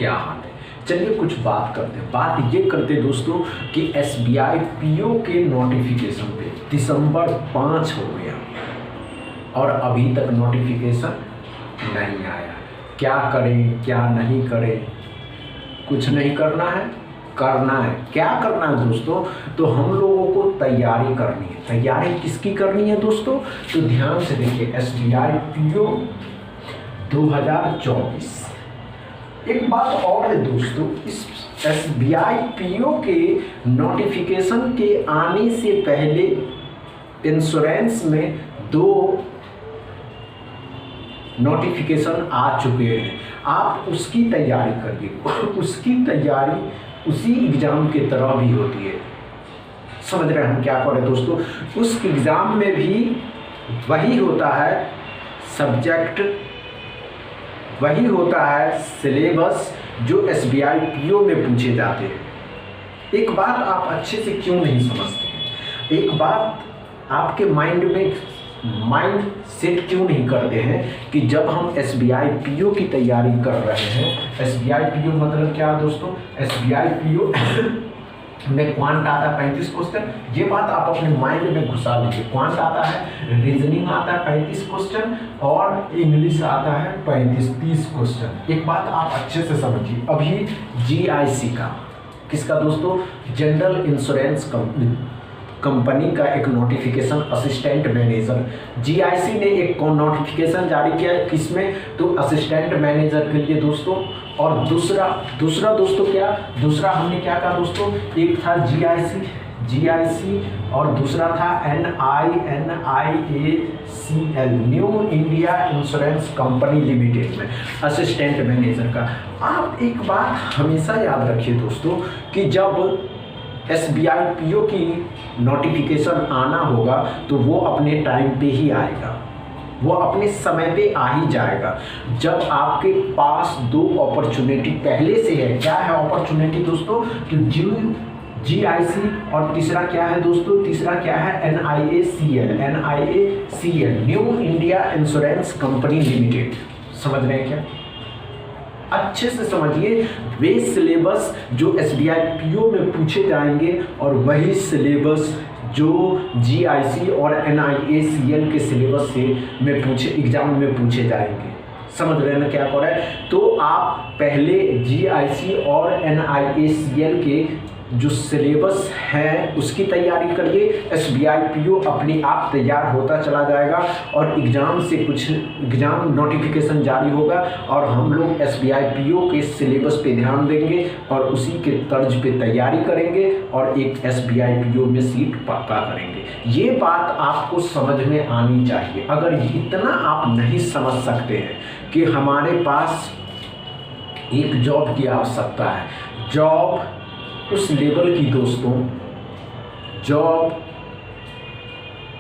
क्या हाल है। चलिए कुछ बात करते हैं। बात ये करते हैं दोस्तों कि SBI PO के नोटिफिकेशन पे दिसंबर 5 हो गया और अभी तक नोटिफिकेशन नहीं आया। क्या करें क्या नहीं करें, कुछ नहीं करना है, करना है। क्या करना है दोस्तों, तो हम लोगों को तैयारी करनी है। तैयारी किसकी करनी है दोस्तों, तो ध्यान से देखिए SBI PO 2024। एक बात और है दोस्तों, इस SBI PO के नोटिफिकेशन के आने से पहले इंश्योरेंस में 2 नोटिफिकेशन आ चुके हैं। आप उसकी तैयारी करिए। उसकी तैयारी उसी एग्ज़ाम की तरह भी होती है। समझ रहे हैं हम क्या करें दोस्तों, उस एग्ज़ाम में भी वही होता है सब्जेक्ट, वही होता है सिलेबस जो SBI PO में पूछे जाते हैं। एक बात आप अच्छे से क्यों नहीं समझते हैं, एक बात आपके माइंड में माइंड सेट क्यों नहीं करते हैं कि जब हम SBI PO की तैयारी कर रहे हैं, SBI PO मतलब क्या दोस्तों, SBI PO में क्वांट आता है 35 क्वेश्चन। ये बात आप अपने माइंड में घुसा लीजिए। क्वांट आता है, रीजनिंग आता है 35 क्वेश्चन और इंग्लिश आता है 30 क्वेश्चन। एक बात आप अच्छे से समझिए, अभी GIC का, किसका दोस्तों, जनरल इंश्योरेंस कंपनी का एक नोटिफिकेशन असिस्टेंट मैनेजर, GIC ने एक नोटिफिकेशन जारी किया है किसमें, तो असिस्टेंट मैनेजर के लिए दोस्तों। और दूसरा दोस्तों क्या, दूसरा हमने क्या कहा दोस्तों, एक था GIC और दूसरा था NINIACL, new India insurance company limited में असिस्टेंट मैनेजर का। आप एक बात हमेशा याद रखिए दोस्तों कि जब SBI PO की नोटिफिकेशन आना होगा तो वो अपने टाइम पे ही आएगा, वो अपने समय पे आ ही जाएगा। जब आपके पास 2 अपॉर्चुनिटी पहले से है, क्या है अपॉर्चुनिटी दोस्तों, कि GIC और तीसरा क्या है दोस्तों, तीसरा क्या है NIACL, new India insurance company limited. समझ रहे हैं क्या, अच्छे से समझिए। वे सिलेबस जो SBI PO में पूछे जाएंगे और वही सिलेबस जो GIC और NIACL के सिलेबस से एग्जाम में पूछे जाएंगे। समझ रहे हैं ना क्या कर रहा है, तो आप पहले GIC और NIACL के जो सिलेबस है उसकी तैयारी करिए। SBI PO अपने आप तैयार होता चला जाएगा और एग्ज़ाम नोटिफिकेशन जारी होगा और हम लोग SBI PO के सिलेबस पे ध्यान देंगे और उसी के तर्ज पे तैयारी करेंगे और एक SBI PO में सीट पक्का करेंगे। ये बात आपको समझ में आनी चाहिए। अगर इतना आप नहीं समझ सकते हैं कि हमारे पास एक जॉब की आवश्यकता है, जॉब उस लेवल की दोस्तों, जॉब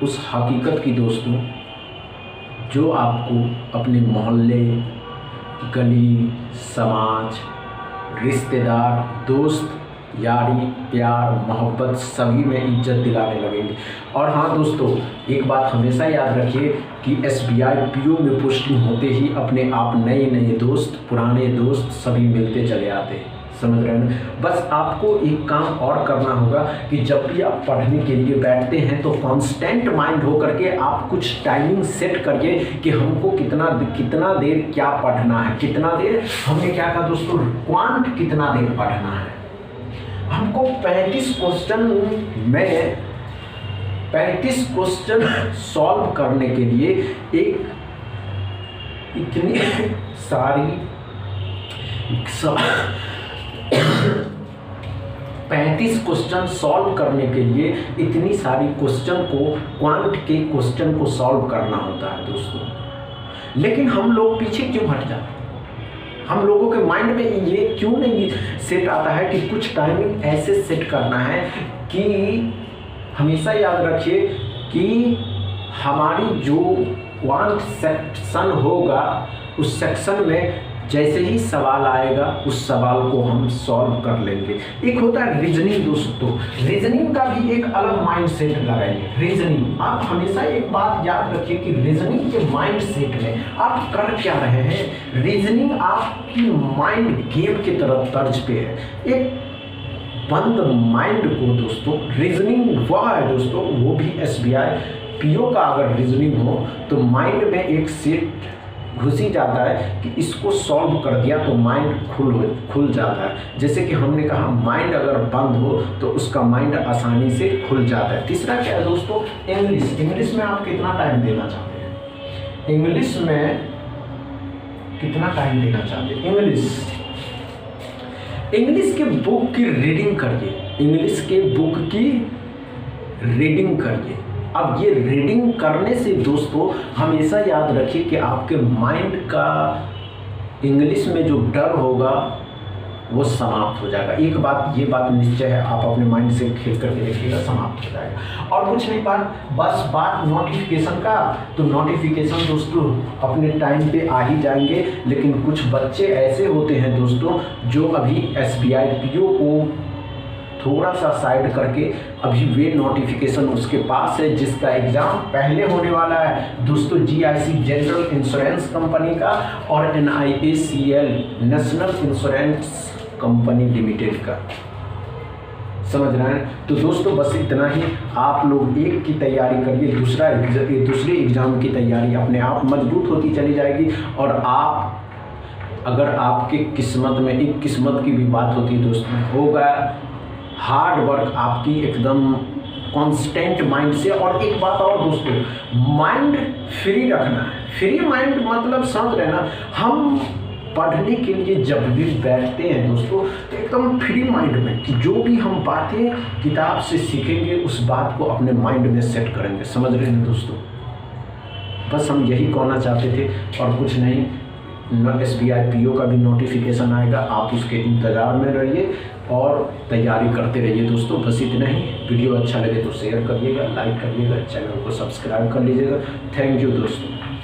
उस हकीकत की दोस्तों जो आपको अपने मोहल्ले, गली, समाज, रिश्तेदार, दोस्त, यारी, प्यार, मोहब्बत सभी में इज्जत दिलाने लगेंगे। और हाँ दोस्तों, एक बात हमेशा याद रखिए कि SBI PO में पोस्टिंग होते ही अपने आप नए दोस्त, पुराने दोस्त सभी मिलते चले आते हैं। समझ रहे हैं। बस आपको एक काम और करना होगा कि जब भी आप पढ़ने के लिए बैठते हैं तो कांस्टेंट माइंड होकर के आप कुछ टाइमिंग सेट करिए कि हमको कितना देर क्या पढ़ना है, कितना देर हमने क्या कहा दोस्तों, क्वांट कितना देर पढ़ना है। हमको 35 क्वेश्चन सॉल्व करने के लिए इतनी सारी 35 क्वेश्चन सॉल्व करने के लिए इतनी सारी क्वेश्चन को, क्वांट के क्वेश्चन को सॉल्व करना होता है दोस्तों। लेकिन हम लोग पीछे क्यों हट जाते हैं, हम लोगों के माइंड में ये क्यों नहीं सेट आता है कि कुछ टाइमिंग ऐसे सेट करना है कि हमेशा याद रखिए कि हमारी जो क्वांट सेक्शन होगा उस सेक्शन में जैसे ही सवाल आएगा उस सवाल को हम सॉल्व कर लेंगे। एक होता है रीजनिंग दोस्तों, रीजनिंग का भी एक अलग माइंड सेट लगाइए। रीजनिंग आप हमेशा एक बात याद रखिए कि रीजनिंग के माइंड सेट में आप कर क्या रहे हैं। रीजनिंग आपकी माइंड गेम की तरफ तर्ज पे है। एक बंद माइंड को दोस्तों रीजनिंग वह है दोस्तों, वो भी SBI PO का अगर रीजनिंग हो तो माइंड में एक सेट घुस ही जाता है कि इसको सॉल्व कर दिया तो माइंड खुल जाता है। जैसे कि हमने कहा माइंड अगर बंद हो तो उसका माइंड आसानी से खुल जाता है। तीसरा क्या है दोस्तों, इंग्लिश। इंग्लिश में आप कितना टाइम देना चाहते हैं? इंग्लिश में कितना टाइम देना चाहते हैं? इंग्लिश के बुक की रीडिंग करिए, इंग्लिश के बुक की रीडिंग करिए। अब ये रीडिंग करने से दोस्तों हमेशा याद रखिए कि आपके माइंड का इंग्लिश में जो डर होगा वो समाप्त हो जाएगा। एक बात, ये बात निश्चय है, आप अपने माइंड से खेल करके देखिएगा, समाप्त हो जाएगा। और कुछ नहीं, बात नोटिफिकेशन का, तो नोटिफिकेशन दोस्तों अपने टाइम पे आ ही जाएंगे। लेकिन कुछ बच्चे ऐसे होते हैं दोस्तों जो अभी SBI PO को थोड़ा सा साइड करके अभी वे नोटिफिकेशन उसके पास है जिसका एग्ज़ाम पहले होने वाला है दोस्तों, GIC जनरल इंश्योरेंस कंपनी का और NIACL national insurance company limited का। समझ रहे हैं? तो दोस्तों बस इतना ही। आप लोग एक की तैयारी करिए, दूसरे एग्ज़ाम की तैयारी अपने आप मजबूत होती चली जाएगी। और आप अगर आपके किस्मत में, एक किस्मत की भी बात होती है दोस्तों, होगा हार्ड वर्क आपकी एकदम कांस्टेंट माइंड से। और एक बात और दोस्तों, माइंड फ्री रखना है। फ्री माइंड मतलब समझ रहे ना, हम पढ़ने के लिए जब भी बैठते हैं दोस्तों तो एकदम फ्री माइंड में कि जो भी हम बातें किताब से सीखेंगे उस बात को अपने माइंड में सेट करेंगे। समझ रहे हैं दोस्तों? बस हम यही कहना चाहते थे और कुछ नहीं। SBI PO का भी नोटिफिकेशन आएगा, आप उसके इंतज़ार में रहिए और तैयारी करते रहिए दोस्तों। बस इतना ही। वीडियो अच्छा लगे तो शेयर करिएगा, लाइक करिएगा, चैनल को सब्सक्राइब कर लीजिएगा। थैंक यू दोस्तों।